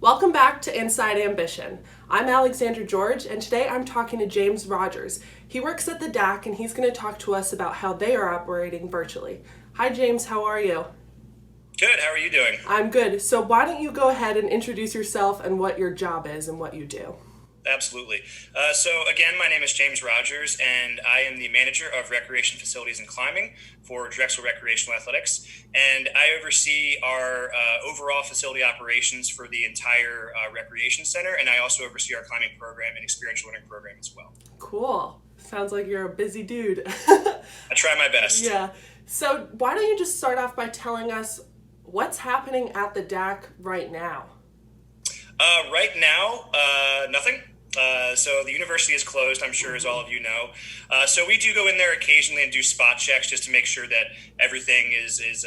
Welcome back to Inside Ambition. I'm Alexandra George, and today I'm talking to James Rogers. He works at the DAC, and he's going to talk to us about how they are operating virtually. Hi, James. How are you? Good. How are you doing? I'm good. So why don't you go ahead and introduce yourself and what your job is and what you do? Absolutely. So again, my name is James Rogers, and I am the manager of recreation facilities and climbing for Drexel Recreational Athletics. And I oversee our overall facility operations for the entire recreation center, and I also oversee our climbing program and experiential learning program as well. Cool. Sounds like you're a busy dude. I try my best. Yeah. So why don't you just start off by telling us what's happening at the DAC right now? Right now, nothing. So the university is closed, I'm sure, as all of you know. So we do go in there occasionally and do spot checks just to make sure that everything is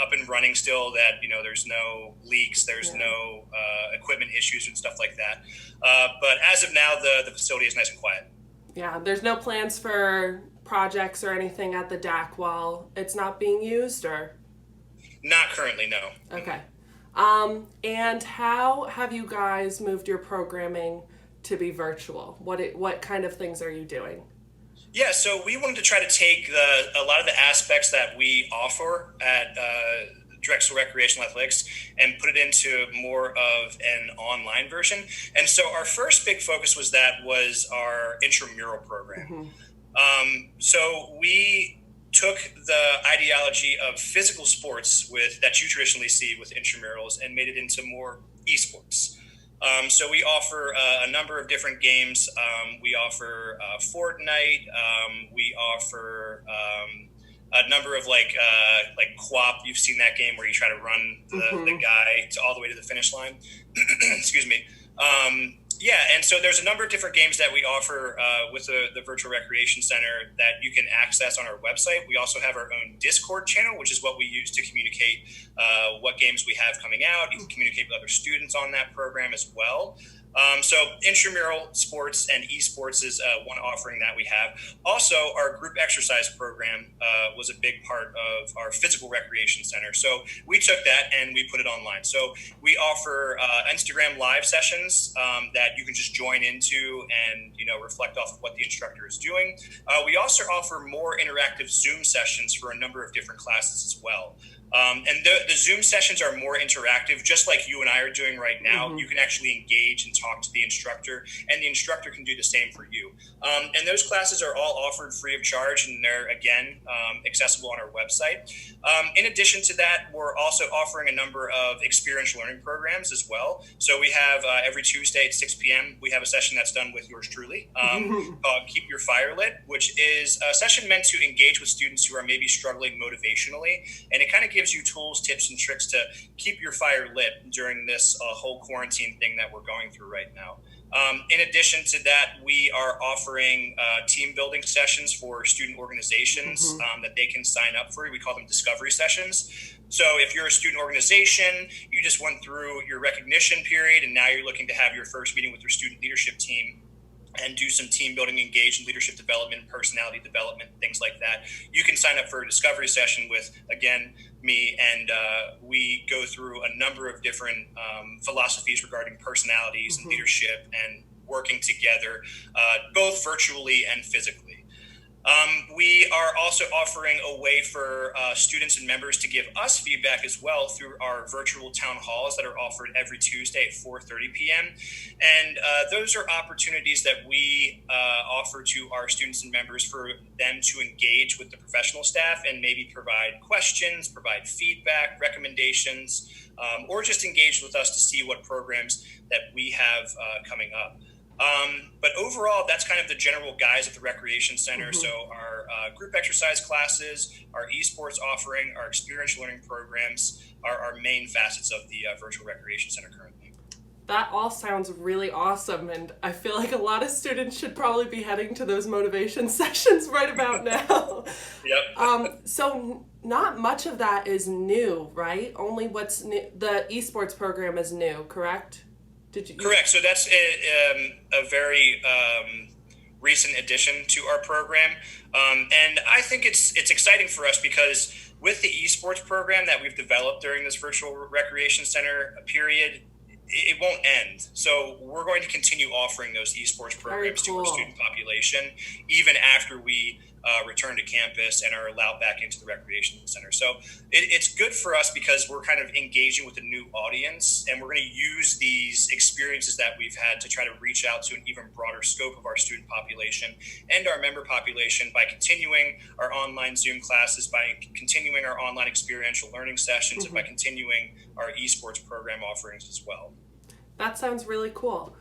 up and running still, that, there's no leaks, there's no equipment issues and stuff like that. But as of now, the facility is nice and quiet. Yeah, there's no plans for projects or anything at the DAC while it's not being used, or? Not currently, no. Okay. And how have you guys moved your programming to be virtual? What kind of things are you doing? Yeah, so we wanted to try to take a lot of the aspects that we offer at Drexel Recreational Athletics and put it into more of an online version. And so our first big focus was our intramural program. So we took the ideology of physical sports that you traditionally see with intramurals and made it into more esports. So we offer a number of different games. We offer Fortnite. We offer a number of like QWOP. You've seen that game where you try to run the guy all the way to the finish line. Excuse me. Yeah, and so there's a number of different games that we offer with the Virtual Recreation Center that you can access on our website. We also have our own Discord channel, which is what we use to communicate what games we have coming out. You can communicate with other students on that program as well. So intramural sports and esports is one offering that we have. Also, our group exercise program was a big part of our physical recreation center. So we took that and we put it online. So we offer Instagram live sessions that you can just join into and reflect off of what the instructor is doing. We also offer more interactive Zoom sessions for a number of different classes as well. And the Zoom sessions are more interactive, just like you and I are doing right now. You can actually engage and talk to the instructor, and the instructor can do the same for you. And those classes are all offered free of charge, and they're, again, accessible on our website. In addition to that, we're also offering a number of experiential learning programs as well. So we have every Tuesday at 6 p.m., we have a session that's done with yours truly called Keep Your Fire Lit, which is a session meant to engage with students who are maybe struggling motivationally, and it kind of gives you tools, tips, and tricks to keep your fire lit during this whole quarantine thing that we're going through right now. In addition to that, we are offering team building sessions for student organizations that they can sign up for. We call them discovery sessions. So if you're a student organization, you just went through your recognition period, and now you're looking to have your first meeting with your student leadership team and do some team building, engage in leadership development, personality development, things like that. You can sign up for a discovery session with, again, me, and we go through a number of different philosophies regarding personalities and leadership and working together, both virtually and physically. We are also offering a way for students and members to give us feedback as well through our virtual town halls that are offered every Tuesday at 4:30 p.m. And those are opportunities that we offer to our students and members for them to engage with the professional staff and maybe provide questions, provide feedback, recommendations, or just engage with us to see what programs that we have coming up. But overall, that's kind of the general guise of the Recreation Center. So our group exercise classes, our esports offering, our experiential learning programs are our main facets of the Virtual Recreation Center currently. That all sounds really awesome, and I feel like a lot of students should probably be heading to those motivation sessions right about now. Yep. So not much of that is new, right? Only what's new, the esports program is new, correct? Correct. So that's a very recent addition to our program, and I think it's exciting for us because with the esports program that we've developed during this virtual recreation center period, it won't end. So we're going to continue offering those esports programs to our student population, even after we return to campus and are allowed back into the recreation center. So it's good for us because we're kind of engaging with a new audience, and we're going to use these experiences that we've had to try to reach out to an even broader scope of our student population and our member population by continuing our online Zoom classes, by continuing our online experiential learning sessions, and by continuing our esports program offerings as well. That sounds really cool.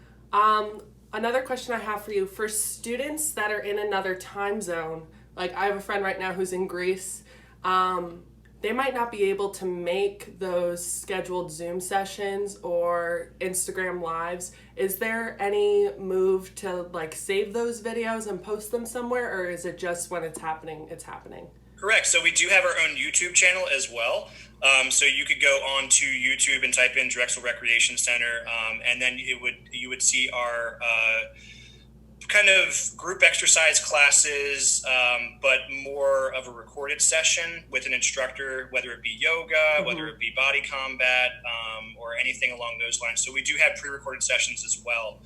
Another question I have for you, for students that are in another time zone, like I have a friend right now who's in Greece, they might not be able to make those scheduled Zoom sessions or Instagram lives. Is there any move to like save those videos and post them somewhere, or is it just when it's happening, it's happening? Correct. So we do have our own YouTube channel as well. So you could go on to YouTube and type in Drexel Recreation Center, and then you would see our kind of group exercise classes, but more of a recorded session with an instructor, whether it be yoga, whether it be body combat, or anything along those lines. So we do have pre-recorded sessions as well.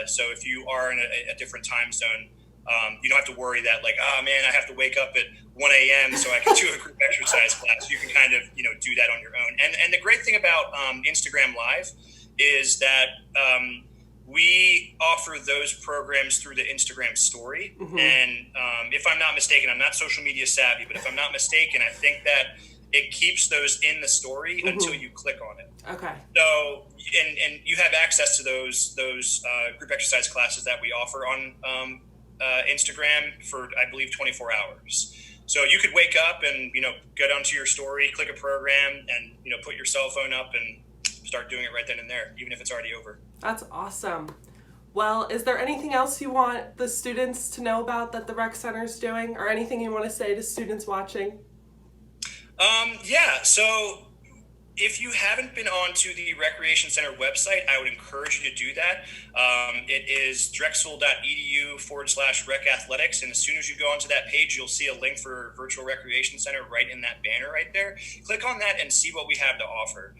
So if you are in a different time zone, you don't have to worry that like, oh man, I have to wake up at 1 a.m. so I can do a group exercise class. You can kind of, do that on your own. And the great thing about Instagram Live is that we offer those programs through the Instagram story. And if I'm not mistaken, I'm not social media savvy, but if I'm not mistaken, I think that it keeps those in the story until you click on it. Okay. So, and you have access to those group exercise classes that we offer on Instagram for, I believe, 24 hours. So you could wake up and, get onto your story, click a program, and, put your cell phone up and start doing it right then and there, even if it's already over. That's awesome. Well, is there anything else you want the students to know about that the Rec Center's doing, or anything you want to say to students watching? So if you haven't been onto the Recreation Center website, I would encourage you to do that. It is drexel.edu/recathletics. And as soon as you go onto that page, you'll see a link for Virtual Recreation Center right in that banner right there. Click on that and see what we have to offer.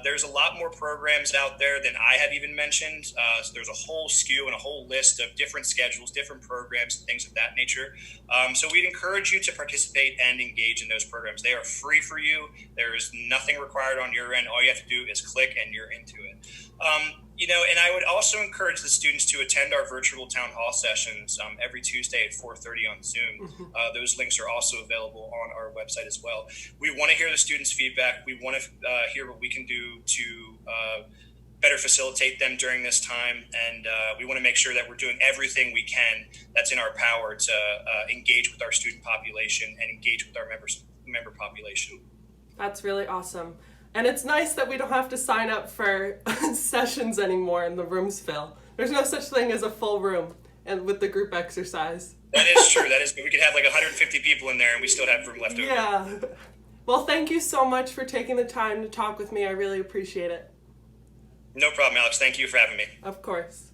There's a lot more programs out there than I have even mentioned. So there's a whole SKU and a whole list of different schedules, different programs, and things of that nature. So we'd encourage you to participate and engage in those programs. They are free for you. There is nothing required on your end. All you have to do is click and you're into it. And I would also encourage the students to attend our virtual town hall sessions every Tuesday at 4:30 on Zoom. Those links are also available on our website as well. We want to hear the students' feedback. We want to hear what we can do to better facilitate them during this time. And we want to make sure that we're doing everything we can that's in our power to engage with our student population and engage with our member population. That's really awesome. And it's nice that we don't have to sign up for sessions anymore and the rooms fill. There's no such thing as a full room and with the group exercise. That is true. That is, we could have like 150 people in there and we still have room left over. Yeah. Well, thank you so much for taking the time to talk with me. I really appreciate it. No problem, Alex. Thank you for having me. Of course.